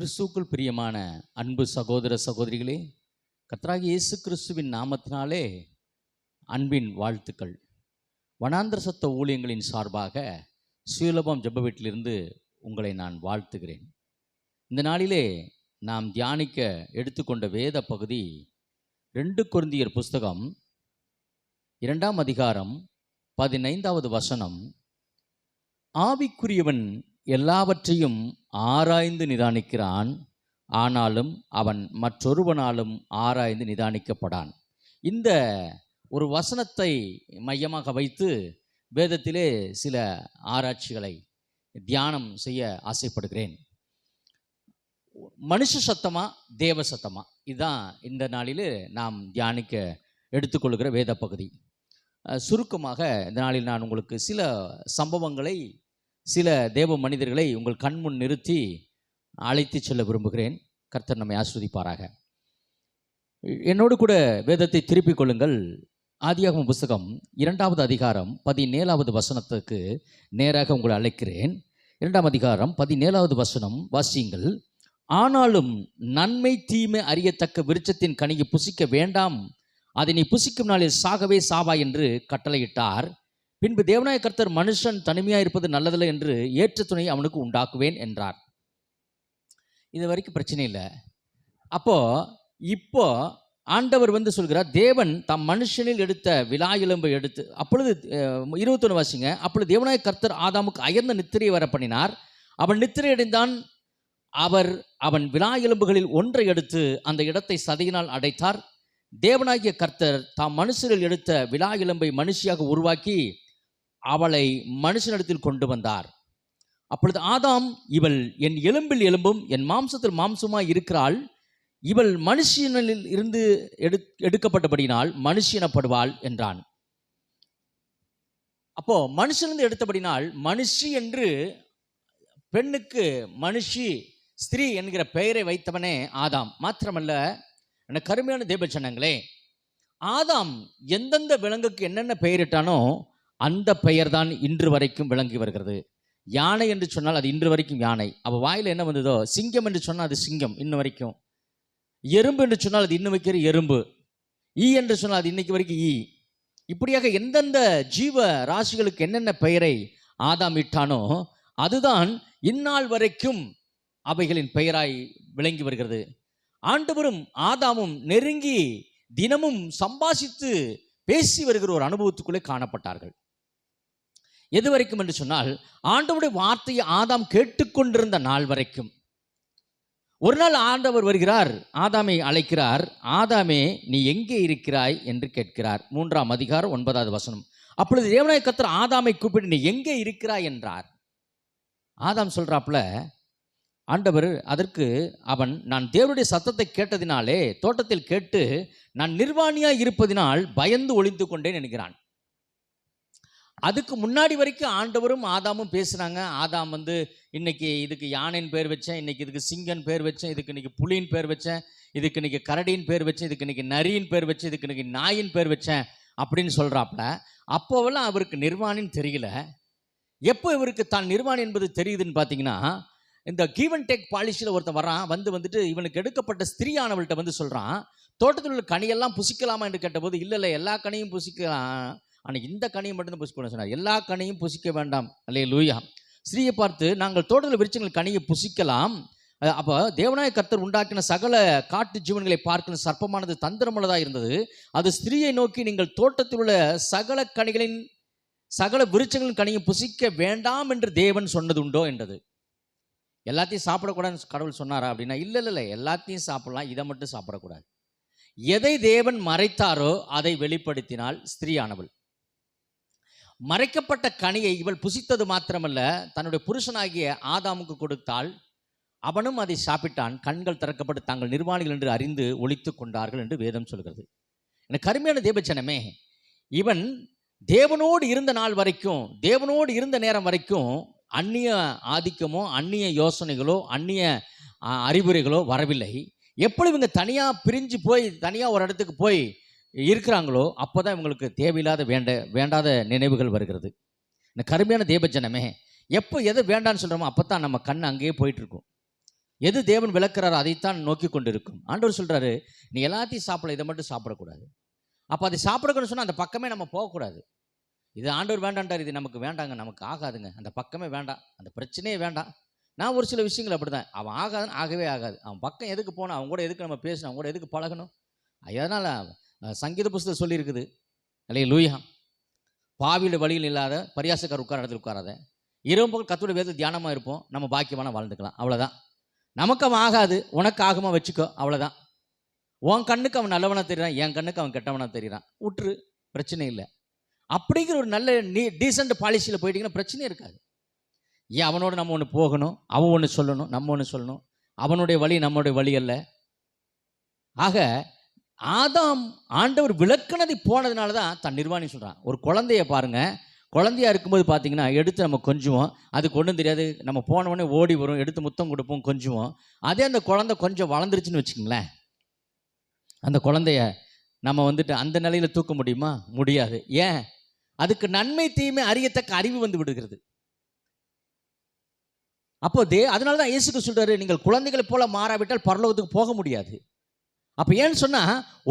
கிறிஸ்துவுக்குள் பிரியமான அன்பு சகோதர சகோதரிகளே, கர்த்தராகிய இயேசு கிறிஸ்துவின் நாமத்தினாலே அன்பின் வாழ்த்துக்கள். வனாந்தர சத்த ஊழியங்களின் சார்பாக சுயலபம் ஜெப வீட்டிலிருந்து உங்களை நான் வாழ்த்துகிறேன். இந்த நாளிலே நாம் தியானிக்க எடுத்துக்கொண்ட வேத பகுதி 2 கொரிந்தியர் புஸ்தகம் 2ஆம் அதிகாரம் 15வது வசனம். ஆவிக்குரியவன் எல்லாவற்றையும் ஆராய்ந்து நிதானிக்கிறான், ஆனாலும் அவன் மற்றொருவனாலும் ஆராய்ந்து நிதானிக்கப்படான். இந்த ஒரு வசனத்தை மையமாக வைத்து வேதத்திலே சில ஆராய்ச்சிகளை தியானம் செய்ய ஆசைப்படுகிறேன். மனுஷ சத்தமா தேவ சத்தமா, இதுதான் இந்த நாளில் நாம் தியானிக்க எடுத்துக்கொள்கிற வேத பகுதி. சுருக்கமாக இந்த நாளில் நான் உங்களுக்கு சில சம்பவங்களை, சில தேவ மனிதர்களை உங்கள் கண்முன் நிறுத்தி அழைத்து செல்ல விரும்புகிறேன். கர்த்தர் நம்மை ஆஸ்வதிப்பாராக. என்னோடு கூட வேதத்தை திருப்பிக் கொள்ளுங்கள். ஆதியாகமம் புஸ்தகம் 2வது அதிகாரம் 17வது வசனத்துக்கு நேராக உங்களை அழைக்கிறேன். 2ஆம் அதிகாரம் 17வது வசனம் வாசியுங்கள். ஆனாலும் நன்மை தீமை அறியத்தக்க விருட்சத்தின் கனியை புசிக்க வேண்டாம், அதை நீ புசிக்கும் நாளில் சாகவே சாவா என்று கட்டளையிட்டார். பின்பு தேவனாய கர்த்தர் மனுஷன் தனிமையாக இருப்பது நல்லதில்லை என்று ஏற்ற துணை அவனுக்கு உண்டாக்குவேன் என்றார். இது வரைக்கும் பிரச்சனை இல்லை. இப்போ ஆண்டவர் சொல்கிறார், தேவன் தம் மனுஷனில் எடுத்த விலா எலும்பை எடுத்து, அப்பொழுது 21 வாசிங்க. அப்பொழுது தேவனாய கர்த்தர் ஆதாமுக்கு அயர்ந்த நித்திரையை வர பண்ணினார். அவன் நித்திரை அடைந்தான். அவன் விலா எலும்புகளில் ஒன்றை எடுத்து அந்த இடத்தை சதையினால் அடைத்தார். தேவனாகிய கர்த்தர் தாம் மனுஷனில் எடுத்த விலா எலும்பை மனுஷியாக உருவாக்கி அவளை மனுஷனிடத்தில் கொண்டு வந்தார். அப்பொழுது ஆதாம், இவள் என் எலும்பில் எலும்பும் என் மாம்சத்தில் மாம்சமாய் இருக்கிறாள், இவள் மனுஷனில் இருந்து எடுக்கப்பட்டபடினால் மனுஷியனப்படுவாள் என்றான். அப்போ மனுஷனிலிருந்து எடுத்தபடினால் மனுஷி என்று பெண்ணுக்கு மனுஷி, ஸ்திரீ என்கிற பெயரை வைத்தவனே ஆதாம். மாத்திரமல்ல, என கருமையான தேவஜனங்களே, ஆதாம் எந்தெந்த விலங்குக்கு என்னென்ன பெயரிட்டானோ அந்த பெயர் தான் இன்று வரைக்கும் விளங்கி வருகிறது. யானை என்று சொன்னால் அது இன்று வரைக்கும் யானை, அவள் வாயில் என்ன வந்ததோ. சிங்கம் என்று சொன்னால் அது சிங்கம் இன்னும் வரைக்கும். எறும்பு என்று சொன்னால் அது இன்னும் வைக்கிற எறும்பு. ஈ என்று சொன்னால் அது இன்னைக்கு வரைக்கும் ஈ. இப்படியாக எந்தெந்த ஜீவ ராசிகளுக்கு என்னென்ன பெயரை ஆதாம் இட்டானோ அதுதான் இந்நாள் வரைக்கும் அவைகளின் பெயராய் விளங்கி வருகிறது. ஆண்டவரும் ஆதாமும் நெருங்கி தினமும் சம்பாஷித்து பேசி வருகிற ஒரு அனுபவத்துக்குள்ளே காணப்பட்டார்கள். எது வரைக்கும் என்று சொன்னால், ஆண்டவருடைய வார்த்தையை ஆதாம் கேட்டுக்கொண்டிருந்த நாள் வரைக்கும். ஒரு நாள் ஆண்டவர் வருகிறார், ஆதாமை அழைக்கிறார். ஆதாமே, நீ எங்கே இருக்கிறாய் என்று கேட்கிறார். 3ஆம் அதிகாரம் 9வது வசனம். அப்பொழுது தேவனாய கர்த்தர் ஆதாமை கூப்பிட்டு, நீ எங்கே இருக்கிறாய் என்றார். ஆதாம் சொல்றாப்புல, ஆண்டவர் அதற்கு அவன், நான் தேவனுடைய சத்தத்தை கேட்டதினாலே, தோட்டத்தில் கேட்டு நான் நிர்வாணியாய் இருப்பதினால் பயந்து ஒளிந்து கொண்டேன் என்கிறான். அதுக்கு முன்னாடி வரைக்கும் ஆண்டவரும் ஆதாமும் பேசுனாங்க. ஆதாம் இன்னைக்கு இதுக்கு யானையின் பேர் வச்சேன், இன்னைக்கு இதுக்கு சிங்கன் பேர் வச்சேன், இதுக்கு இன்னைக்கு புலியின் பேர் வச்சேன், இதுக்கு இன்னைக்கு கரடியின் பேர் வச்சேன், இதுக்கு இன்னைக்கு நரியின் பேர் வச்சேன், இதுக்கு இன்னைக்கு நாயின் பேர் வச்சேன் அப்படின்னு சொல்றாப்புல. அப்போவெல்லாம் அவருக்கு நிர்வாணின்னு தெரியல. எப்போ இவருக்கு தான் நிர்வாணி என்பது தெரியுதுன்னு பார்த்தீங்கன்னா, இந்த கிவ் அண்ட் டேக் பாலிசியில் ஒருத்தன் வரான். வந்துட்டு இவனுக்கு எடுக்கப்பட்ட ஸ்திரீயானவள்கிட்ட சொல்கிறான், தோட்டத்தில் உள்ள கனியெல்லாம் புசிக்கலாமா என்று கேட்டபோது, இல்லை எல்லா கனியும் புசிக்கலாம், ஆனால் இந்த கனியை மட்டும்தான் புசிக்கணும்னு சொன்னார். எல்லா கனியும் புசிக்க வேண்டாம். அல்லேலூயா. ஸ்திரீயை பார்த்து, நாங்கள் தோட்டத்தில் விருட்சங்கள் கனியை புசிக்கலாம். அப்போ தேவனாய கர்த்தர் உண்டாக்கின சகல காட்டு ஜீவன்களை பார்க்கிற சர்ப்பமானது தந்திரமுள்ளதாக இருந்தது. அது ஸ்திரீயை நோக்கி, நீங்கள் தோட்டத்தில் உள்ள சகல கனிகளின் சகல விருட்சங்களின் கனியை புசிக்க வேண்டாம் என்று தேவன் சொன்னது உண்டோ என்றது. எல்லாத்தையும் சாப்பிடக்கூடாதுன்னு கடவுள் சொன்னாரா அப்படின்னா, இல்லை எல்லாத்தையும் சாப்பிடலாம், இதை மட்டும் சாப்பிடக்கூடாது. எதை தேவன் மறைத்தாரோ அதை வெளிப்படுத்தினாள் ஸ்திரீயானவள். மறைக்கப்பட்ட கனியை இவள் புசித்தது மாத்திரமல்ல, தன்னுடைய புருஷனாகிய ஆதாமுக்கு கொடுத்தாள். அவனும் அதை சாப்பிட்டான். கண்கள் திறக்கப்பட்டு தாங்கள் நிர்வாணிகள் என்று அறிந்து ஒளித்து கொண்டார்கள் என்று வேதம் சொல்கிறது. எனக்கு கருமையான தேவஜனமே, இவன் தேவனோடு இருந்த நாள் வரைக்கும், தேவனோடு இருந்த நேரம் வரைக்கும் அந்நிய ஆதிக்கமோ அந்நிய யோசனைகளோ அந்நிய அறிவுரைகளோ வரவில்லை. எப்படி இவங்க தனியாக பிரிஞ்சு போய் தனியாக ஒரு இடத்துக்கு போய் இருக்கிறாங்களோ அப்போ தான் இவங்களுக்கு தேவையில்லாத வேண்டாத நினைவுகள் வருகிறது. இந்த கருமையான தேவஜனமே, எப்போ எதை வேண்டான்னு சொல்கிறோமோ அப்போ தான் நம்ம கண் அங்கேயே போயிட்டுருக்கும். எது தேவன் விளக்குறாரோ அதைத்தான் நோக்கி கொண்டு இருக்கும். ஆண்டவர் சொல்றாரு, நீ எல்லாத்தையும் சாப்பிடல, இதை மட்டும் சாப்பிடக்கூடாது. அப்போ அதை சாப்பிடக்கூடாதுன்னு சொன்னால் அந்த பக்கமே நம்ம போகக்கூடாது. இது ஆண்டவர் வேண்டான்ட்டார், இது நமக்கு வேண்டாங்க, நமக்கு ஆகாதுங்க, அந்த பக்கமே வேண்டாம், அந்த பிரச்சனையே வேண்டாம். நான் ஒரு சில விஷயங்கள் அப்படி தான், அவன் ஆகாதுன்னு ஆகவே ஆகாது. அவன் பக்கம் எதுக்கு போகணும், அவங்க கூட எதுக்கு நம்ம பேசணும், அவங்க கூட எதுக்கு பழகணும். அதனால் சங்கீத புஸ்தகம் சொல்லியிருக்குது, அல்லையா லூயா, பாவியோட வழியில் இல்லாத பரியாசக்கார உட்கார இடத்துல உட்காராத, இரவு பகல் கர்த்தருடைய வேதத்தில் தியானமாக இருப்போம், நம்ம பாக்கியமான வாழ்ந்துக்கலாம். அவ்வளோதான். நமக்கு அவன் ஆகாது, உனக்கு ஆகுமா வச்சுக்கோ, அவ்வளோதான். உன் கண்ணுக்கு அவன் நல்லவனாக தெரியுறான், என் கண்ணுக்கு அவன் கெட்டவனாக தெரியுறான், விட்டுரு, பிரச்சனை இல்லை. அப்படிங்கிற ஒரு நல்ல டீசென்ட் பாலிசியில் போயிட்டீங்கன்னா பிரச்சனையே இருக்காது. ஏன் அவனோட நம்ம ஒன்று போகணும், அவன் ஒன்று சொல்லணும், நம்ம ஒன்று சொல்லணும், அவனுடைய வழி நம்மளுடைய வழி அல்ல. ஆக ஆதாம் ஆண்டவர் விளக்குனதை போனதுனால தான் தன் நிர்வாணி சொல்கிறான். ஒரு குழந்தைய பாருங்க, குழந்தையா இருக்கும்போது பார்த்தீங்கன்னா எடுத்து நம்ம கொஞ்சுவோம், அதுக்கு ஒன்றும் தெரியாது, நம்ம போனவொடனே ஓடி வரும், எடுத்து முத்தம் கொடுப்போம், கொஞ்சுவோம். அதே அந்த குழந்தை கொஞ்சம் வளர்ந்துருச்சுன்னு வச்சுக்கோங்களேன், அந்த குழந்தைய நம்ம வந்துட்டு அந்த நிலையில் தூக்க முடியுமா? முடியாது. ஏன்? அதுக்கு நன்மை தீமை அறியத்தக்க அறிவு வந்து விடுகிறது. அப்போ அதனால தான் இயேசுக்கு சொல்றாரு, நீங்கள் குழந்தைகளை போல மாறாவிட்டால் பரலோகத்துக்கு போக முடியாது. அப்போ ஏன்னு சொன்னா,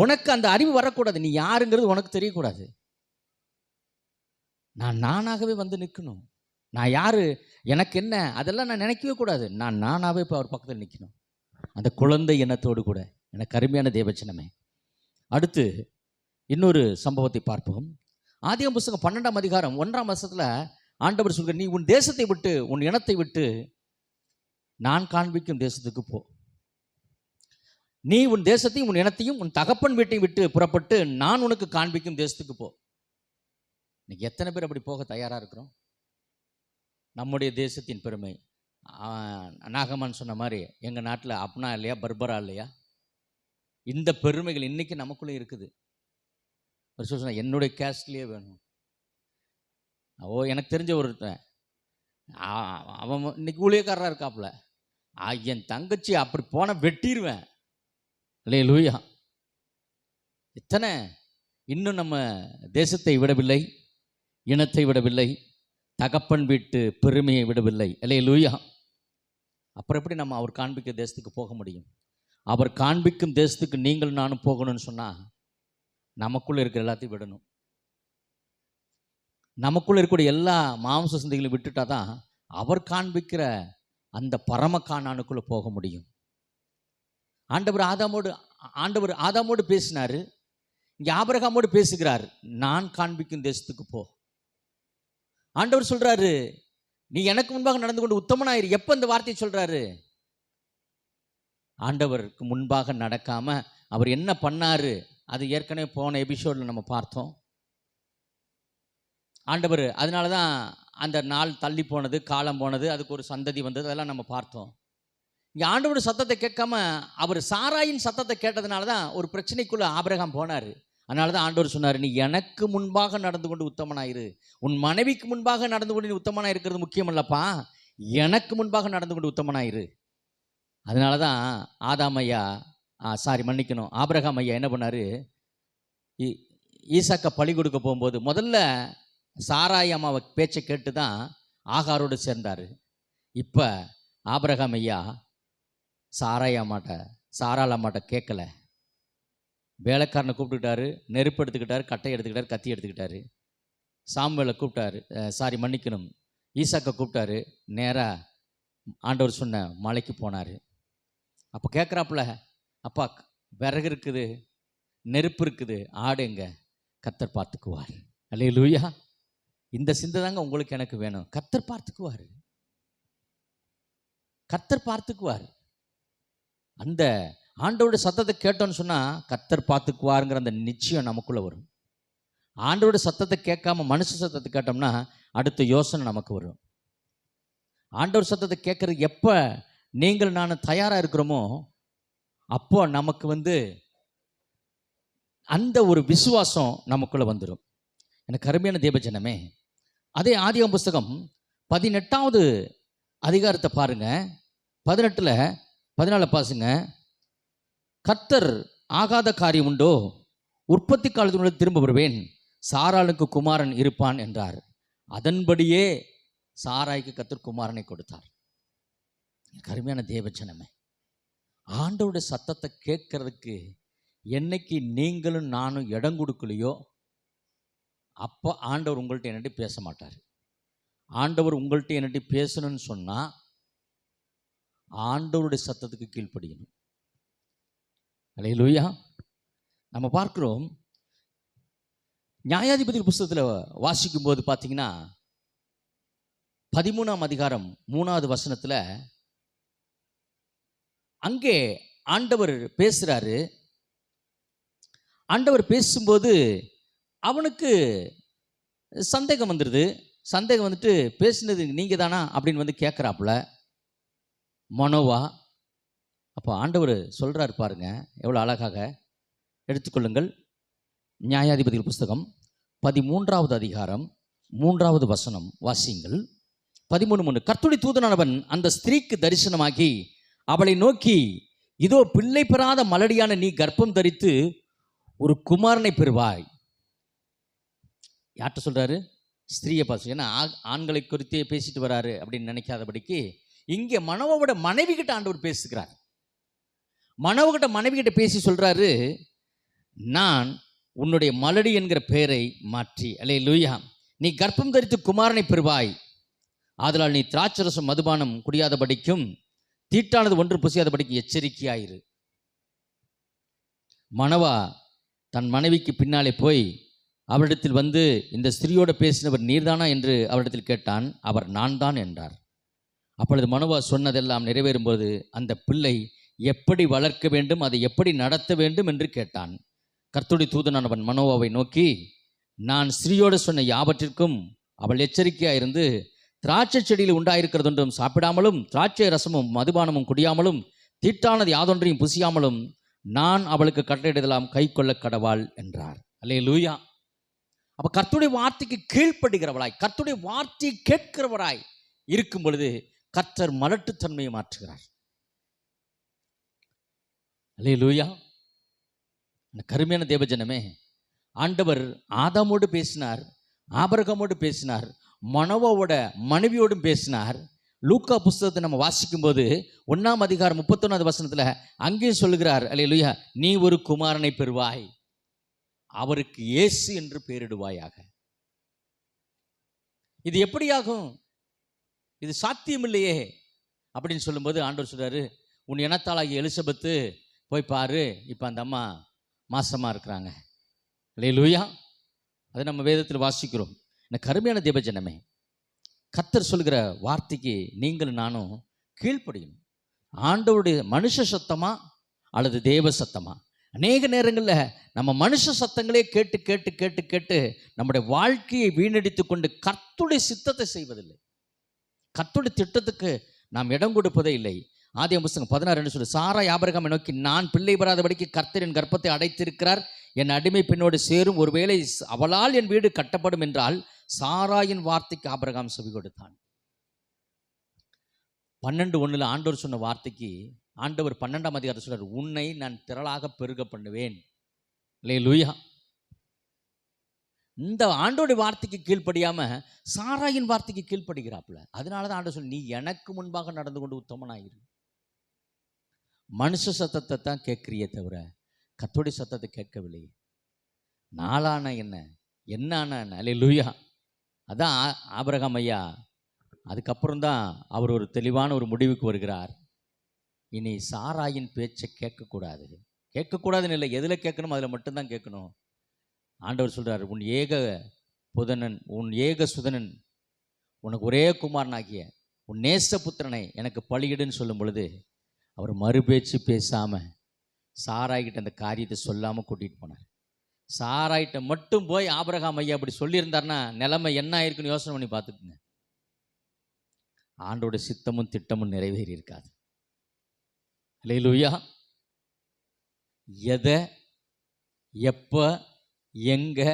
உனக்கு அந்த அறிவு வரக்கூடாது, நீ யாருங்கிறது உனக்கு தெரியக்கூடாது. நான் நானாகவே வந்து நிற்கணும், நான் யாரு, எனக்கு என்ன, அதெல்லாம் நான் நினைக்கவே கூடாது. நான் நானாகவே இப்போ அவர் பக்கத்தில் நிற்கணும், அந்த குழந்தை எண்ணத்தோடு கூட. எனக்கு அருமையான தேவச்சனமே. அடுத்து இன்னொரு சம்பவத்தை பார்ப்போம். ஆதியாகமம் புத்தகம் 12ஆம் அதிகாரம் 1ஆம் வசனத்தில் ஆண்டவர் சொல்கிற, நீ உன் தேசத்தை விட்டு உன் இனத்தை விட்டு நான் காண்பிக்கும் தேசத்துக்கு போ. நீ உன் தேசத்தையும் உன் இனத்தையும் உன் தகப்பன் வீட்டையும் விட்டு புறப்பட்டு நான் உனக்கு காண்பிக்கும் தேசத்துக்கு போ. இன்னைக்கு எத்தனை பேர் அப்படி போக தயாராக இருக்கிறோம்? நம்முடைய தேசத்தின் பெருமை, நாகமான் சொன்ன மாதிரி எங்கள் நாட்டில் அப்னா இல்லையா, பர்பரா இல்லையா, இந்த பெருமைகள் இன்னைக்கு நமக்குள்ளே இருக்குது. சொன்ன என்னுடைய கேஸ்ட்லேயே வேணும். எனக்கு தெரிஞ்ச ஒருத்தன், அவன் இன்னைக்கு ஊழியக்காரராக இருக்காப்புல, என் தங்கச்சி அப்படி போன வெட்டிடுவேன், இல்லையே லூயா. இத்தனை இன்னும் நம்ம தேசத்தை விடவில்லை, இனத்தை விடவில்லை, தகப்பன் வீட்டு பெருமையை விடவில்லை, இல்லையே லூயா. அப்புறம் எப்படி நம்ம அவர் காண்பிக்க தேசத்துக்கு போக முடியும்? அவர் காண்பிக்கும் தேசத்துக்கு நீங்கள் நானும் போகணும்னு சொன்னால் நமக்குள்ளே இருக்கிற எல்லாத்தையும் விடணும். நமக்குள்ளே இருக்கக்கூடிய எல்லா மாംസ சிந்தைகளையும் விட்டுட்டா தான் அவர் காண்பிக்கிற அந்த பரம கானானுக்குள்ளே போக முடியும். ஆண்டவர் ஆதாமோடு பேசினார், இங்கே ஆபிரகாமோடு பேசுகிறார், நான் காண்பிக்கும் தேசத்துக்கு போ. ஆண்டவர் சொல்றாரு, நீ எனக்கு முன்பாக நடந்து கொண்டு உத்தமனாயிரு. எப்போ இந்த வார்த்தையை சொல்றாரு? ஆண்டவருக்கு முன்பாக நடக்காம அவர் என்ன பண்ணாரு, அது ஏற்கனவே போன எபிசோடில் நம்ம பார்த்தோம். ஆண்டவர் அதனால தான் அந்த நாள் தள்ளி போனது, காலம் போனது, அதுக்கு ஒரு சந்ததி வந்தது, அதெல்லாம் நம்ம பார்த்தோம். இங்கே ஆண்டவர் சத்தத்தை கேட்காம அவர் சாராயின் சத்தத்தை கேட்டதுனால தான் ஒரு பிரச்சனைக்குள்ளே ஆபிரகாம் போனார். அதனால தான் ஆண்டவர் சொன்னார், நீ எனக்கு முன்பாக நடந்து கொண்டு உத்தமனாயிரு. உன் மனைவிக்கு முன்பாக நடந்து கொண்டு நீ உத்தமனாக இருக்கிறது முக்கியம் இல்லப்பா, எனக்கு முன்பாக நடந்து கொண்டு உத்தமனாயிரு. அதனால தான் ஆபிரகாம் ஐயா என்ன பண்ணார், ஈசாக்க பலி கொடுக்க போகும்போது முதல்ல சாராய் அம்மாவை பேச்சை கேட்டு தான் ஆகாரோடு சேர்ந்தார். இப்போ ஆபிரகாம் ஐயா சாராள் அம்மாட்ட கேட்கல, வேலைக்காரனை கூப்பிட்டுக்கிட்டாரு, நெருப்பு எடுத்துக்கிட்டாரு, கட்டை எடுத்துக்கிட்டாரு, கத்தி எடுத்துக்கிட்டாரு. சாமுவேலை கூப்பிட்டாரு, ஈசாக்கை கூப்பிட்டாரு, நேராக ஆண்டவர் சொன்ன மலைக்கு போனார். அப்போ கேட்குறாப்புல, அப்பா விறகு இருக்குது, நெருப்பு இருக்குது, ஆடுங்க, கர்த்தர் பார்த்துக்குவார். அல்லேலூயா. இந்த சிந்தை தாங்க உங்களுக்கு எனக்கு வேணும். கர்த்தர் பார்த்துக்குவார், கர்த்தர் பார்த்துக்குவார். அந்த ஆண்டவருடைய சத்தத்தை கேட்டோன்னு சொன்னால் கர்த்தர் பார்த்துக்குவாருங்கிற அந்த நிச்சயம் நமக்குள்ளே வரும். ஆண்டவருடைய சத்தத்தை கேட்காம மனுஷ சத்தத்தை கேட்டோம்னா அடுத்த யோசனை நமக்கு வரும். ஆண்டவர் சத்தத்தை கேட்கறதுக்கு எப்போ நீங்கள் நான் தயாராக இருக்கிறோமோ அப்போ நமக்கு அந்த ஒரு விசுவாசம் நமக்குள்ளே வந்துடும். எனக்கு அருமையான தேவஜனமே, அதே ஆதியாகமம் புஸ்தகம் 18வது அதிகாரத்தை பாருங்க, 18ல் 14 பாசுங்க. கர்த்தர் ஆகாத காரியம் உண்டோ, உற்பத்தி காலத்தினுடைய திரும்ப வருவேன், சாராளுக்கு குமாரன் இருப்பான் என்றார். அதன்படியே சாராய்க்கு கர்த்தர் குமாரனை கொடுத்தார். கருமையான தேவஜனமே, ஆண்டவருடைய சத்தத்தை கேட்கறதுக்கு என்னைக்கு நீங்களும் நானும் இடம் கொடுக்கலையோ அப்போ ஆண்டவர் உங்கள்கிட்ட என்னட்டு பேச மாட்டார். ஆண்டவர் உங்கள்கிட்ட என்னட்டு பேசணும்னு சொன்னால் ஆண்டவருடைய சத்தத்துக்கு கீழ்ப்படியணும். அல்லேலூயா. நம்ம பார்க்கிறோம், நியாயாதிபதி புஸ்தகத்தில் வாசிக்கும் போது பார்த்தீங்கன்னா 13ஆம் அதிகாரம் 3வது வசனத்தில் அங்கே ஆண்டவர் பேசுகிறாரு. ஆண்டவர் பேசும்போது அவனுக்கு சந்தேகம் வந்துடுது. சந்தேகம் வந்துட்டு, பேசுனது நீங்கள் தானா அப்படின்னு வந்து கேட்குறாப்புல மனோவா. அப்போ ஆண்டவர் சொல்கிறார் பாருங்க, எவ்வளோ அழகாக. எடுத்துக்கொள்ளுங்கள், நியாயாதிபதிகள் புஸ்தகம் 13வது அதிகாரம் 3வது வசனம் வாசியுங்கள். 13:3. கர்த்தருடைய தூதனானவன் அந்த ஸ்திரீக்கு தரிசனமாகி அவளை நோக்கி, இதோ பிள்ளை பெறாத மலடியான நீ கர்ப்பம் தரித்து ஒரு குமாரனை பெறுவாய். யார்கிட்ட சொல்றாரு? ஸ்திரீயை பார்த்து. ஏன்னா ஆண்களை குறித்தே பேசிட்டு வராரு அப்படின்னு நினைக்காதபடிக்கு இங்கே மனோவோட மனைவி கிட்ட ஆண்டவர் பேசுகிறார். மனோகிட்ட மனைவி கிட்ட பேசி சொல்றாரு, நான் உன்னுடைய மலடி என்கிற பெயரை மாற்றி, அல்லேலூயா, நீ கர்ப்பம் தரித்து குமாரனை பெறுவாய். ஆதலால் நீ திராட்சரசம் மதுபானம் குடியாதபடிக்கும் தீட்டானது ஒன்று புசியாதபடிக்கும் எச்சரிக்கையாயிரு. மனவா தன் மனைவிக்கு பின்னாலே போய் அவரிடத்தில் வந்து, இந்த ஸ்திரியோடு பேசினவர் நீர்தானா என்று அவரிடத்தில் கேட்டான். அவர் நான் தான் என்றார். அப்பொழுது மனோவா சொன்னதெல்லாம் நிறைவேறும்போது அந்த பிள்ளை எப்படி வளர்க்க வேண்டும், அதை எப்படி நடத்த வேண்டும் என்று கேட்டான். கர்த்தருடைய தூதனானவன் மனோவாவை நோக்கி, நான் ஸ்திரியோடு சொன்ன யாவற்றிற்கும் அவள் எச்சரிக்கையாயிருந்து திராட்சை செடியில் உண்டாயிருக்கிறதொன்றும் சாப்பிடாமலும் திராட்சை ரசமும் மதுபானமும் குடியாமலும் தீட்டானது யாதொன்றையும் புசியாமலும் நான் அவளுக்கு கட்டளையிடலாம் கை கொள்ள கடவாள் என்றார். அல்லேலூயா. அப்ப கர்த்தருடைய வார்த்தைக்கு கீழ்ப்படுகிறவளாய், கர்த்தருடைய வார்த்தையை கேட்கிறவராய் இருக்கும் பொழுது கர்த்தர் மலட்டுத்தன்மையை மாற்றுகிறார். அல்லேலூயா. கருமையான தேவஜனமே, ஆண்டவர் ஆதாமோடு பேசினார், ஆபிரகாமோடு பேசினார், மனோவாவோட மனைவியோடும் பேசினார். லூக்கா புஸ்தகத்தை நம்ம வாசிக்கும் போது 1ஆம் அதிகாரம் 31வது வசனத்துல அங்கேயும் சொல்லுகிறார், அல்லேலூயா, நீ ஒரு குமாரனை பெறுவாய், அவருக்கு இயேசு என்று பெயரிடுவாயாக. இது எப்படியாகும்? இது சாத்தியமில்லையே அப்படின்னு சொல்லும்போது ஆண்டவர் சொல்றாரு, உன் இனத்தாளாகிய எலிசபெத்து போய் பாரு, இப்போ அந்த அம்மா மாசமா இருக்கிறாங்க. அல்லேலூயா. அதை நம்ம வேதத்தில் வாசிக்கிறோம். இந்த கருமையான தேவஜனமே, கர்த்தர் சொல்கிற வார்த்தைக்கு நீங்களும் நானும் கீழ்ப்படியணும். ஆண்டவருடைய மனுஷ சத்தமா அல்லது தேவ சத்தமா? அநேக நேரங்களில் நம்ம மனுஷ சத்தங்களே கேட்டு கேட்டு கேட்டு கேட்டு நம்முடைய வாழ்க்கையை வீணடித்து கொண்டு கர்த்தருடைய சித்தத்தை செய்வதில்லை, கர்த்தருடைய திட்டத்துக்கு நாம் இடம் கொடுப்பதே இல்லை. ஆதியாகமம் புஸ்தகம் 16 சொல்லு, சாரா ஆபிரகாமை நோக்கி, நான் பிள்ளை பெறாதபடிக்கு கர்த்தரின் கர்ப்பத்தை அடைத்திருக்கிறார், என் அடிமை பெண்ணோடு சேரும், ஒருவேளை அவளால் என் வீடு கட்டப்படும் என்றால் சாராயின் வார்த்தைக்கு ஆபிரகாம் செவி கொடுத்தான். 12:1 ஆண்டவர் சொன்ன வார்த்தைக்கு ஆண்டவர் 12ஆம் அதிகாரத்தில் சொல்றார், உன்னை நான் திரளாக பெருக பண்ணுவேன். அல்லேலூயா. இந்த ஆண்டோடைய வார்த்தைக்கு கீழ்ப்படியாம சாராயின் வார்த்தைக்கு கீழ்ப்படுகிறாப்புல. அதனாலதான் ஆண்டவர் சொல்லி, நீ எனக்கு முன்பாக நடந்து கொண்டு உத்தமனாயிரு. மனுஷ சத்தத்தை தான் கேட்கிறியே தவிர கர்த்தருடைய சத்தத்தை கேட்கவில்லை. நாளான என்ன, என்னான என்ன. அல்லேலூயா. அதான் ஆபிரகாம் ஐயா அதுக்கப்புறம் தான் அவர் ஒரு தெளிவான ஒரு முடிவுக்கு வருகிறார். இனி சாராயின் பேச்சை கேட்கக்கூடாது. கேட்கக்கூடாதுன்னு இல்லை, எதில் கேட்கணும் அதில் மட்டும்தான் கேட்கணும். ஆண்டவர் சொல்கிறார், உன் ஏக புதனன், உன் ஏக சுதனன், உனக்கு ஒரே குமாரனாகிய உன் நேசபுத்திரனை எனக்கு பலியிடுன்னு சொல்லும் பொழுது அவர் மறுபேச்சு பேசாமல் சாராய்கிட்ட அந்த காரியத்தை சொல்லாமல் கூட்டிகிட்டு போனார். சாராய்கிட்ட மட்டும் போய் ஆபிரகாம் ஐயா அப்படி சொல்லியிருந்தார்னா நிலைமை என்ன ஆயிருக்குன்னு யோசனை பண்ணி பார்த்துக்குங்க. ஆண்டோட சித்தமும் திட்டமும் நிறைவேறி இருக்காது. அல்லேலூயா. எதை எப்போ எங்கே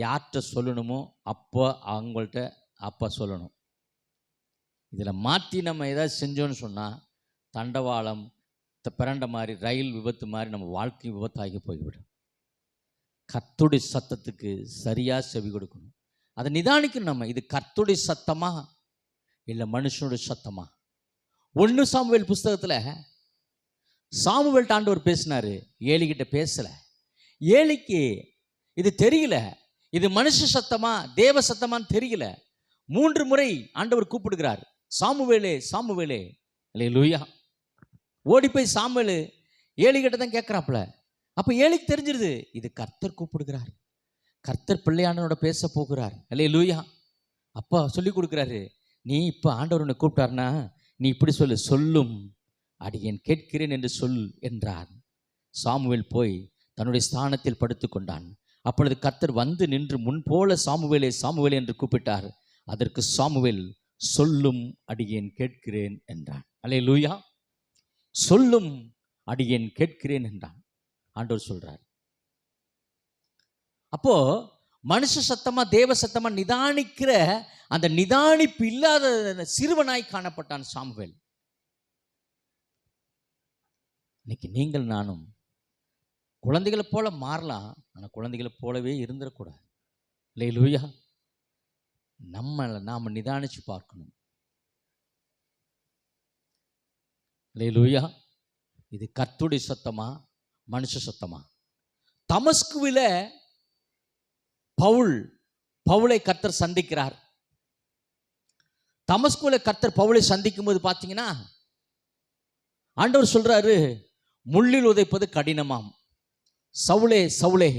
யார்கிட்ட சொல்லணுமோ அப்போ அவங்கள்ட்ட அப்போ சொல்லணும். இதில் மாற்றி நம்ம ஏதாவது செஞ்சோன்னு சொன்னால் தண்டவாளம் பிறண்ட மாதிரி, ரயில் விபத்து மாதிரி நம்ம வாழ்க்கை விபத்தாகி போய்விடும். கர்த்தருடைய சத்தத்துக்கு சரியாக செவி கொடுக்கணும். அதை நிதானிக்கணும் நம்ம, இது கர்த்தருடைய சத்தமா இல்லை மனுஷனுடைய சத்தமா? 1 சாமுவேல் புஸ்தகத்தில் சாமுவேல்ட்ட ஆண்டவர் பேசினாரு, ஏலிகிட்ட பேசல. ஏலிக்கு இது தெரியல, இது மனுஷ சத்தமா தேவ சத்தமான்னு தெரியல. 3 முறை ஆண்டவர் கூப்பிடுகிறார், சாமுவேலே சாமுவேலே. அல்லேலூயா. ஓடி போய் சாமுவேல் ஏலிகிட்ட தான் கேட்கிறாப்புல. அப்ப ஏலிக்கு தெரிஞ்சிருது, இது கர்த்தர் கூப்பிடுகிறார், கர்த்தர் பிள்ளையானோட பேச போகிறார். அல்லேலூயா. அப்பா சொல்லி கொடுக்குறாரு, நீ இப்போ ஆண்டவர் உன்னை கூப்பிட்டாருன்னா நீ இப்படி சொல்லு, சொல்லும் அடியேன் கேட்கிறேன் என்று சொல் என்றார். சாமுவேல் போய் தன்னுடைய ஸ்தானத்தில் படுத்து கொண்டான். அப்பொழுது கர்த்தர் வந்து நின்று முன்போல சாமுவேலே சாமுவேலே என்று கூப்பிட்டார். அதற்கு சாமுவேல் சொல்லும் அடியேன் கேட்கிறேன் என்றான். அல்லேலூயா. சொல்லும் அடியேன் கேட்கிறேன் என்றான். ஆண்டவர் சொல்றார். அப்போ மனுஷ சத்தமா தேவ சத்தமா நிதானிக்கிற அந்த நிதானிப்பு இல்லாத சிறுவனாய் காணப்பட்டான் சாமுவேல். இன்னைக்கு நீங்கள் நானும் குழந்தைகளை போல மாறலாம், ஆனால் குழந்தைகளை போலவே இருந்துடக்கூடாது. அல்லேலூயா. நாம நிதானிச்சு பார்க்கணும். அல்லேலூயா. இது கர்த்தருடைய சத்தமா மனுஷ சத்தமா? தமஸ்குவில பவுலை கர்த்தர் சந்திக்கிறார். தமஸ்குவில கர்த்தர் பவுலை சந்திக்கும் போது பார்த்தீங்கன்னா ஆண்டவர் சொல்றாரு, முள்ளில் உதைப்பது கடினமாம், சவுலே சவுலே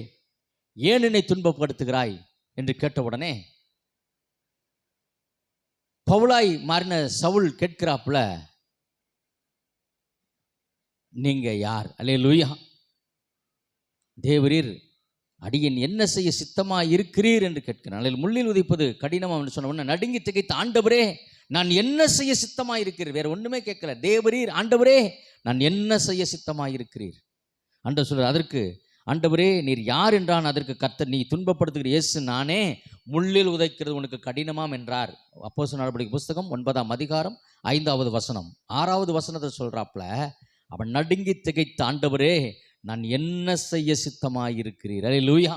ஏன் என்னை துன்பப்படுத்துகிறாய் என்று கேட்டவுடனே பவுலாய் மாறின சவுல் கேட்கிறாப்புல, நீங்க யார்? அல்லேலூயா. தேவரீர் அடியேன் என்ன செய்ய சித்தமா இருக்கிறீர் என்று கேட்கிறான். முள்ளில் உதைப்பது கடினமாம் சொன்ன உடனே நடுங்கி திகைத்த, ஆண்டவரே நான் என்ன செய்ய சித்தமா இருக்கிறீர்? வேற ஒண்ணுமே கேட்கல. தேவரீர் ஆண்டவரே நான் என்ன செய்ய சித்தமா இருக்கிறீர்? ஆண்டவர் சொல்றார், அதற்கு ஆண்டவரே நீர் யார் என்றான். அதற்கு கர்த்தர், நீ துன்பப்படுத்துகிற இயேசு நானே, முள்ளில் உதைக்கிறது உனக்கு கடினமாம் என்றார். அப்போஸ்தலர் நடவடிக்கை புஸ்தகம் 9ஆம் அதிகாரம் 5வது வசனம். 6வது வசனத்தை சொல்றாப்ல, அவன் நடுங்கி திகைத்த, ஆண்டவரே நான் என்ன செய்ய சித்தமாயிருக்கிறீர்? அல்லேலூயா.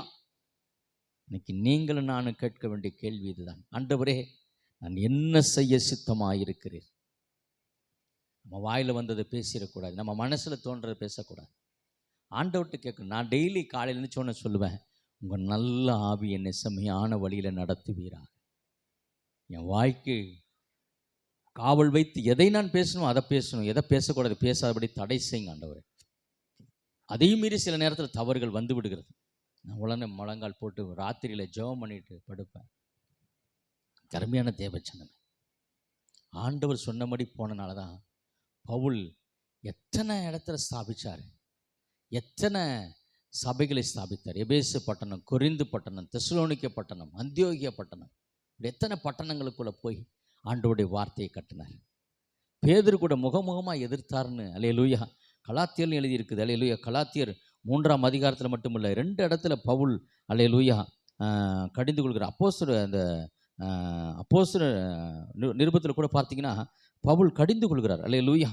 இன்னைக்கு நீங்களும் நானும் கேட்க வேண்டிய கேள்வி இதுதான். ஆண்டவரே நான் என்ன செய்ய சித்தமாயிருக்கிறீர்? நம்ம வாயில வந்ததை பேசிடக்கூடாது, நம்ம மனசுல தோன்றதை பேசக்கூடாது. ஆண்டவர்கிட்ட கேட்கணும். நான் டெய்லி காலையில் எழுந்திரிச்சோன்னு சொல்லுவேன், உங்கள் நல்ல ஆவி என்னை செம்மையான வழியில் நடத்துவீராக. என் வாய்க்கு காவல் வைத்து எதை நான் பேசணும் அதை பேசணும், எதை பேசக்கூடாது பேசாதபடி தடை செய்யுங்க ஆண்டவரே. அதையும் மீறி சில நேரத்தில் தவறுகள் வந்து விடுகிறது. நான் உடனே முழங்கால் போட்டு ராத்திரியில் ஜெபம் பண்ணிட்டு படுப்பேன். கருமையான தேவச்சனமே, ஆண்டவர் சொன்னபடி போனனால தான் பவுல் எத்தனை இடத்துல ஸ்தாபிச்சார், எத்தனை சபைகளை ஸ்தாபித்தார். எபேசு பட்டணம், கொரிந்து பட்டணம், தெசலோனிக்க பட்டணம், அந்தியோகிய பட்டணம், எத்தனை பட்டணங்களுக்குள்ள போய் ஆண்டவருடைய வார்த்தையை கட்டினார். பேதுரு கூட முகமுகமாக எதிர்த்தார்னு அல்லேலூயா கலாத்தியர்னு எழுதியிருக்குது. அல்லேலூயா. கலாத்தியர் 3ஆம் அதிகாரத்தில் மட்டுமில்லை, 2 இடத்துல பவுல் அல்லேலூயா கடிந்து கொள்கிற அப்போஸ்தலர் நிருபத்தில் கூட பார்த்தீங்கன்னா பவுல் கடிந்து கொள்கிறார். அல்லேலூயா.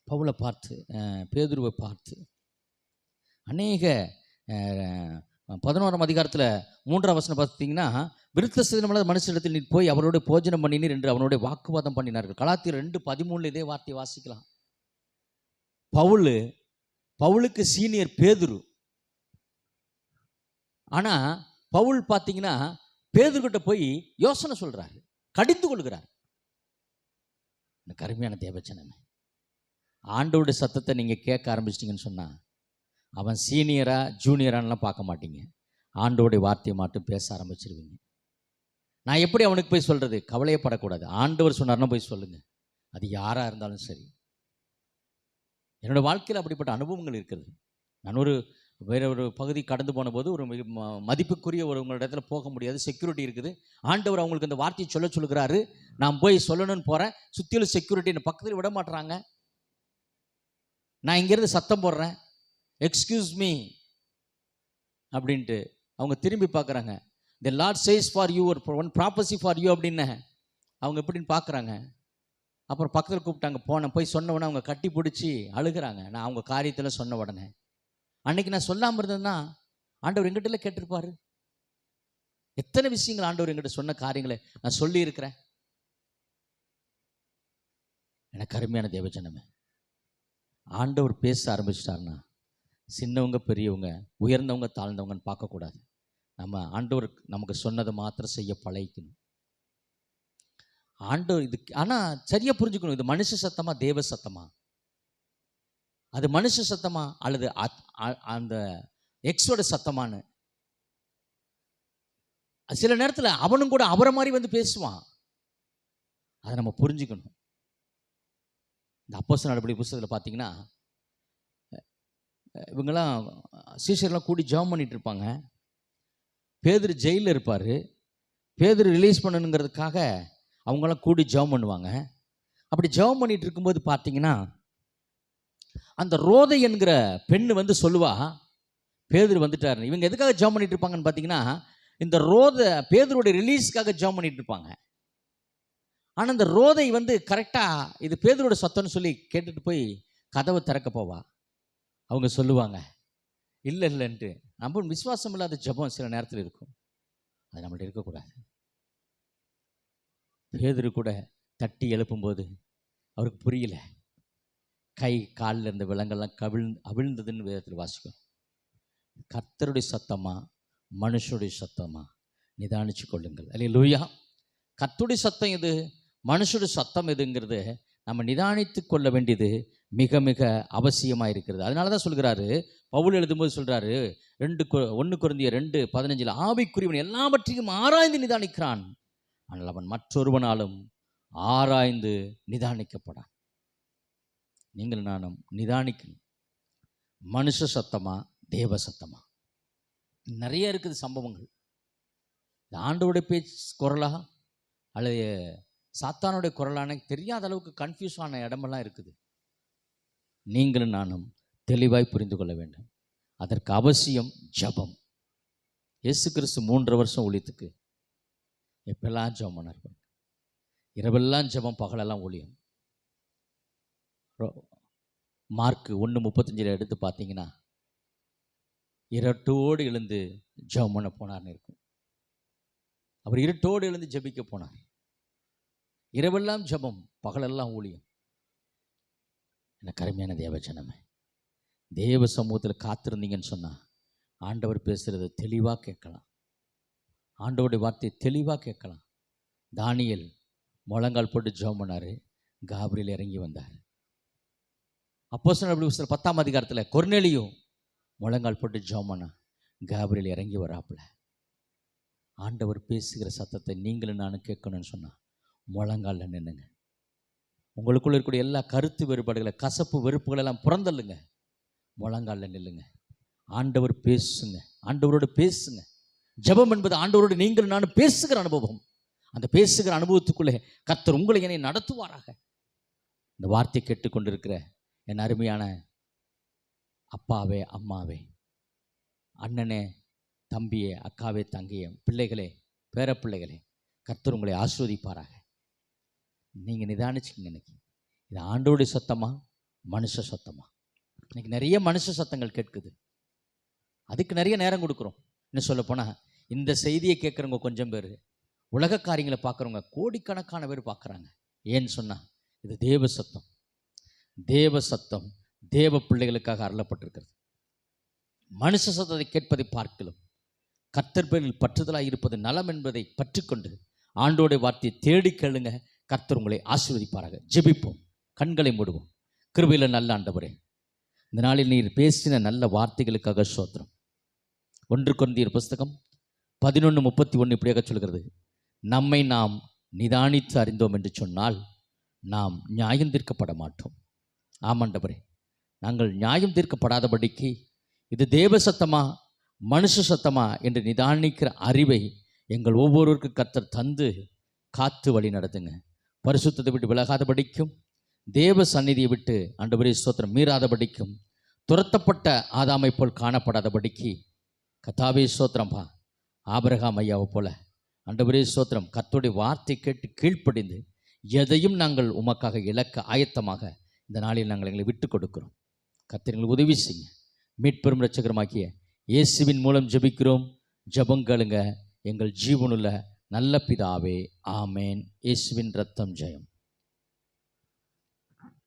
பவுலை பார்த்து, பேதுருவை பார்த்து அநேக 11ஆம் அதிகாரத்தில் 3ஆம் வசனம் பார்த்தீங்கன்னா, விருத்த சேதனமுள்ள மனுஷனிடத்தில் நீ போய் அவரோட போஜனம் பண்ணினீர் என்று அவனோட வாக்குவாதம் பண்ணினார்கள். கலாத்தியர் 2:13 இதே வார்த்தையை வாசிக்கலாம். பவுலுக்கு சீனியர் பேதுரு. ஆனா பவுல் பார்த்தீங்கன்னா பேதுருக்கிட்ட போய் யோசனை சொல்றாரு, கடிந்து கொள்கிறார். கருமையான தேவச்சனமே, ஆண்டவருடைய சத்தத்தை நீங்க கேட்க ஆரம்பிச்சிட்டிங்கன்னு சொன்னா அவன் சீனியரா ஜூனியரானலாம் பார்க்க மாட்டீங்க, ஆண்டவருடைய வார்த்தையை மட்டும் பேச ஆரம்பிச்சிருவீங்க. நான் எப்படி அவனுக்கு போய் சொல்றது? கவலையப்படக்கூடாது. ஆண்டவர் சொன்னார்னா போய் சொல்லுங்க, அது யாரா இருந்தாலும் சரி. என்னோட வாழ்க்கையில் அப்படிப்பட்ட அனுபவங்கள் இருக்கிறது. நான் வேற ஒரு பகுதி கடந்து போன போது ஒரு மதிப்புக்குரிய உங்களோட இடத்துல போக முடியாது, செக்யூரிட்டி இருக்குது. ஆண்டவர் அவங்களுக்கு அந்த வார்த்தையை சொல்லுகிறாரு. நான் போய் சொல்லணும்னு போறேன், சுத்திலும் செக்யூரிட்டி என்னை பக்கத்தில் விட மாட்டுறாங்க. நான் இங்கிருந்து சத்தம் போடுறேன், எக்ஸ்கியூஸ் மீ அப்படின்ட்டு. அவங்க திரும்பி பார்க்குறாங்க. தி லார்ட் சேஸ் ஃபார் யூ, ஒரு ஒன் ப்ராப்பர்சி ஃபார் யூ அப்படின்னு அவங்க எப்படின்னு பார்க்குறாங்க. அப்புறம் பக்கத்தில் கூப்பிட்டாங்க, போய் சொன்ன உடனே அவங்க கட்டி பிடிச்சி அழுகிறாங்க. நான் அவங்க காரியத்தில் சொன்ன உடனே, அன்னைக்கு நான் சொல்லாமல் இருந்ததுன்னா ஆண்டவர் எங்கிட்ட கேட்டிருப்பாரு. எத்தனை விஷயங்கள் ஆண்டவர் எங்கிட்ட சொன்ன காரியங்களை நான் சொல்லி இருக்கிறேன். எனக்கு அருமையான தேவஜனமே, ஆண்டவர் பேச ஆரம்பிச்சிட்டாருன்னா சின்னவங்க பெரியவங்க, உயர்ந்தவங்க தாழ்ந்தவங்கன்னு பார்க்கக்கூடாது. நம்ம ஆண்டவர் நமக்கு சொன்னதை மாத்திரம் செய்ய பழகிக்கணும். ஆண்டவர் இது ஆனால் சரியாக புரிஞ்சுக்கணும், இது மனுஷ சத்தமா தேவ சத்தமா? அது மனுஷ சத்தமா அல்லது அந்த எக்ஸோட சத்தமானு? சில நேரத்தில் அவனும் கூட அவரை மாதிரி வந்து பேசுவான். அதை நம்ம புரிஞ்சுக்கணும். இந்த அப்போஸ்தலர் நடபடி புத்தகத்தில் பார்த்தீங்கன்னா, இவங்கெல்லாம் சீஷர்லாம் கூடி ஜெபம் பண்ணிட்டு இருப்பாங்க. பேதுரு ஜெயிலில் இருப்பார். பேதுரு ரிலீஸ் பண்ணணுங்கிறதுக்காக அவங்களாம் கூடி ஜெபம் பண்ணுவாங்க. அப்படி ஜெபம் பண்ணிட்டு இருக்கும்போது பார்த்தீங்கன்னா, அந்த ரோதை என்கிற பெண்ணு வந்து சொல்லுவா, பேதுரு வந்துட்டாரு. இவங்க எதுக்காக ஜெபம் பண்ணிட்டு இருப்பாங்கன்னு பார்த்தீங்கன்னா, இந்த ரோதை பேதுருடைய ரிலீஸ்க்காக ஜெபம் பண்ணிட்டு இருப்பாங்க. ஆனால் இந்த ரோதை வந்து கரெக்டாக இது பேதுருவோட சத்தம்னு சொல்லி கேட்டுட்டு போய் கதவை திறக்க போவா. அவங்க சொல்லுவாங்க, இல்லை இல்லைன்ட்டு. நம்ம விசுவாசம் இல்லாத ஜெபம் சில நேரத்தில் இருக்கும். அது நம்மள்ட்ட இருக்கக்கூடாது. பேதுரு கூட தட்டி எழுப்பும்போது அவருக்கு புரியல. கை காலில் இருந்த விலங்கெல்லாம் அவிழ்ந்ததுன்னு வேதத்தில் வாசிக்கும். கர்த்தருடைய சத்தமா மனுஷனுடைய சத்தமா நிதானிச்சு கொள்ளுங்கள். அல்லேலூயா. கர்த்தருடைய சத்தம் எது, மனுஷனுடைய சத்தம் எதுங்கிறது நம்ம நிதானித்து கொள்ள வேண்டியது மிக மிக அவசியமாக இருக்கிறது. அதனால தான் சொல்கிறாரு, பவுல் எழுதும்போது சொல்கிறாரு, 1 கொரிந்தியர் 2:15, ஆவிக்குரியவன் எல்லாவற்றையும் ஆராய்ந்து நிதானிக்கிறான், ஆனால் அவன் மற்றொருவனாலும் ஆராய்ந்து நிதானிக்கப்படான். நீங்கள் நானும் நிதானிக்கணும். மனுஷ சத்தமா தேவ சத்தமா? நிறைய இருக்குது சம்பவங்கள். ஆண்டவருடைய பேச்சு குரலா அல்லது சாத்தானுடைய குரலான தெரியாத அளவுக்கு கன்ஃபியூஸ் ஆன இடமெல்லாம் இருக்குது. நீங்களும் நானும் தெளிவாய் புரிந்து கொள்ள வேண்டும். அதற்கு அவசியம் ஜபம். இயேசு கிறிஸ்து 3 வருஷம் ஊழியத்துக்கு எப்பெல்லாம் ஜபம் பண்ணார்? இரவெல்லாம் ஜபம், பகலெல்லாம் ஊழியம். மார்க் 1:35 எடுத்து பார்த்தீங்கன்னா, இருட்டோடு எழுந்து ஜபம் பண்ண போனார்னு இருக்கும். அவர் இருட்டோடு எழுந்து ஜபிக்க போனார். இரவெல்லாம் ஜபம், பகலெல்லாம் ஊழியம். எனக்கு அருமையான தேவஜனமே, தேவ சமூகத்தில் காத்திருந்தீங்கன்னு சொன்னால் ஆண்டவர் பேசுகிறத தெளிவாக கேட்கலாம். ஆண்டவருடைய வார்த்தையை தெளிவாக கேட்கலாம். தானியேல் முழங்கால் போட்டு ஜெபம் பண்ணார், காபிரியேல் இறங்கி வந்தார். அப்போஸ்தலர் நடபடி புத்தகம் 10ஆம் அதிகாரத்தில் கொர்நேலியு முழங்கால் போட்டு ஜெபம் பண்ணா, காபிரியேல் இறங்கி வராப்புல. ஆண்டவர் பேசுகிற சத்தத்தை நீங்களும் நானும் கேட்கணும்னு சொன்னால் முழங்காலில் நின்னுங்க. உங்களுக்குள்ள இருக்கக்கூடிய எல்லா கருத்து வேறுபாடுகளை, கசப்பு வெறுப்புகளெல்லாம் புறந்தள்ளுங்க, முழங்காலில் நில்லுங்க. ஆண்டவர் பேசுங்க, ஆண்டவரோடு பேசுங்க. ஜெபம் என்பது ஆண்டவரோடு நீங்களும் நானும் பேசுகிற அனுபவம். அந்த பேசுகிற அனுபவத்துக்குள்ளே கர்த்தர் உங்களை என்னை நடத்துவாராக. இந்த வார்த்தை கேட்டுக்கொண்டிருக்கிற என் அருமையான அப்பாவே, அம்மாவே, அண்ணனே, தம்பியே, அக்காவே, தங்கையே, பிள்ளைகளே, பேரப்பிள்ளைகளே, கர்த்தர் உங்களை ஆசீர்வதிப்பாராக. நீங்கள் நிதானிச்சுக்கங்க. இன்னைக்கு இது ஆண்டவருடைய சத்தமா மனுஷ சத்தமா? இன்னைக்கு நிறைய மனுஷ சத்தங்கள் கேட்குது. அதுக்கு நிறைய நேரம் கொடுக்குறோம். என்ன சொல்ல போனால், இந்த செய்தியை கேட்குறவங்க கொஞ்சம் பேர், உலக காரியங்களை பார்க்குறவங்க கோடிக்கணக்கான பேர் பார்க்குறாங்க. ஏன்னு சொன்னால் இது தேவ சத்தம். தேவ சத்தம் தேவ பிள்ளைகளுக்காக அருளப்பட்டிருக்கிறது. மனுஷ சத்தத்தை கேட்பதை பார்க்கலாம். கர்த்தர் பேரில் பற்றுதலாக இருப்பது நலம் என்பதை பற்றிக்கொண்டு ஆண்டோடைய வார்த்தையை தேடி கேளுங்க. கர்த்தர் உங்களை ஆசீர்வதிப்பாராக. ஜெபிப்போம், கண்களை மூடுவோம். கிருபையில் நல்ல ஆண்டவரே, இந்த நாளில் நீர் பேசின நல்ல வார்த்தைகளுக்காக ஸ்தோத்திரம். 1 கொரிந்தியர் புத்தகம் 11:31 இப்படியாக சொல்கிறது, நம்மை நாம் நிதானித்து அறிந்தோம் என்று சொன்னால் நாம் நியாயம் தீர்க்கப்பட மாட்டோம். ஆமாண்டவரே, நாங்கள் நியாயம் தீர்க்கப்படாதபடிக்கு இது தேவ சத்தமா மனுஷ சத்தமா என்று நிதானிக்கிற அறிவை எங்கள் ஒவ்வொருவருக்கும் கர்த்தர் தந்து காத்து வழி நடத்துங்க. பரிசுத்தத்தை விட்டு விலகாதபடிக்கும், தேவ சந்நிதியை விட்டு ஆண்டவரே ஸ்தோத்திரம் மீறாதபடிக்கும், துரத்தப்பட்ட ஆதாமை போல் காணப்படாதபடிக்கு கர்த்தாவே ஸ்தோத்திரம்பா, ஆபிரகாம் ஐயாவை போல ஆண்டவரே ஸ்தோத்திரம் கர்த்தருடைய வார்த்தை கேட்டு கீழ்ப்படிந்து எதையும் நாங்கள் உமக்காக இழக்க ஆயத்தமாக இந்த நாளில் நாங்கள் எங்களை விட்டு கொடுக்கிறோம். கர்த்தர் எங்களுக்கு உதவி செய்யுங்க. மீட்பெரும் இரட்சகருமாகிய இயேசுவின் மூலம் ஜெபிக்கிறோம். ஜெபங்களுங்க எங்கள் ஜீவனுள்ள நல்ல பிதாவே, ஆமேன். இயேசுவின் ரத்தம் ஜெயம்.